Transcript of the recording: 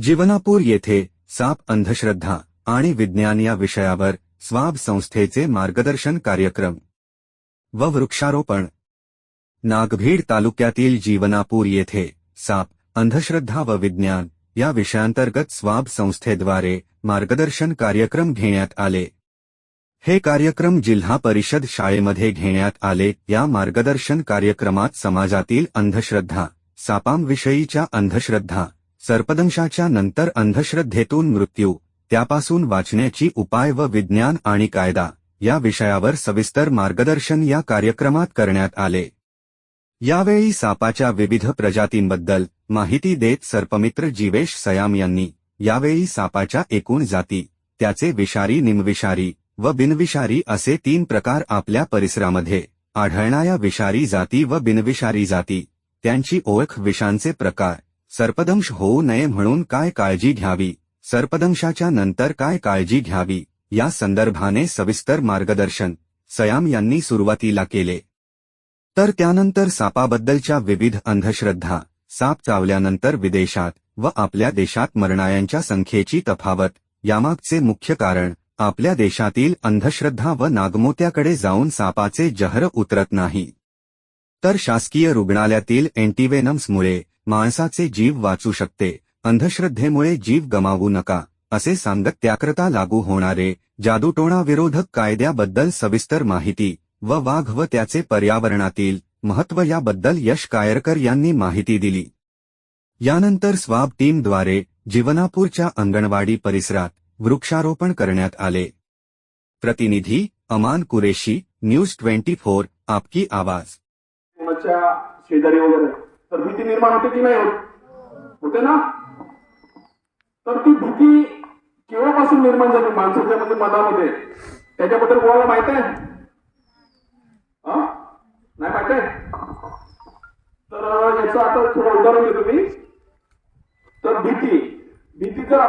जीवनापूर येथे साप अंधश्रद्धा आणि विज्ञान या विषयावर स्वाब संस्थेचे मार्गदर्शन कार्यक्रम व वृक्षारोपण. नागभीड तालुक्यातील जीवनापूर येथे साप अंधश्रद्धा व विज्ञान या विषयांतर्गत स्वाब संस्थेद्वारे मार्गदर्शन कार्यक्रम घेण्यात आले. हे कार्यक्रम जिल्हा परिषद शाळेमध्ये घेण्यात आले. या मार्गदर्शन कार्यक्रमात समाजातील अंधश्रद्धा, सापांविषयीच्या अंधश्रद्धा, सर्पदंशाच्या नंतर अंधश्रद्धेतून मृत्यू, त्यापासून वाचण्याची उपाय व विज्ञान आणि कायदा या विषयावर सविस्तर मार्गदर्शन या कार्यक्रमात करण्यात आले. यावेळी सापाच्या विविध प्रजातींबद्दल माहिती देत सर्पमित्र जीवेश सयाम यांनी यावेळी सापाच्या एकूण जाती, त्याचे विषारी, निमविषारी व बिनविषारी असे 3 प्रकार, आपल्या परिसरामध्ये आढळणाऱ्या विषारी जाती व बिनविषारी जाती, त्यांची ओळख, विषांचे प्रकार, सर्पदंश होऊ नये म्हणून काय काळजी घ्यावी, सर्पदंशाच्या नंतर काय काळजी घ्यावी या संदर्भाने सविस्तर मार्गदर्शन सयाम यांनी सुरुवातीला केले. तर त्यानंतर सापाबद्दलच्या विविध अंधश्रद्धा, साप चावल्यानंतर विदेशात व आपल्या देशात मरणाऱ्यांच्या संख्येची तफावत, यामागचे मुख्य कारण, आपल्या देशातील अंधश्रद्धा व नागमोत्याकडे जाऊन सापाचे जहर उतरत नाही, तर शासकीय रुग्णालयातील अँटीव्हेनम्समुळे माणसाचे जीव वाचू शकते. अंधश्रद्धेमुळे जीव गमावू नका असे सांगत त्याकरता लागू होणारे जादूटोणा विरोधक कायद्याबद्दल सविस्तर माहिती व वाघ व त्याचे पर्यावरणातील महत्त्व याबद्दल यश कायरकर यांनी माहिती दिली. यानंतर स्वाब टीमद्वारे जीवनापूरच्या अंगणवाडी परिसरात वृक्षारोपण करण्यात आले. प्रतिनिधी अमान कुरेशी, न्यूज 24, आपकी आवाज. शेजारी वगैरे तर भीती निर्माण होते की नाही होते ना? तर ती भीती केव्हापासून निर्माण झाली माणसाच्या मनामध्ये, त्याच्याबद्दल कोणाला माहित आहे? नाही माहित आहे? तर याचं आता थोडं उदाहरण देतो मी. तर भीती जर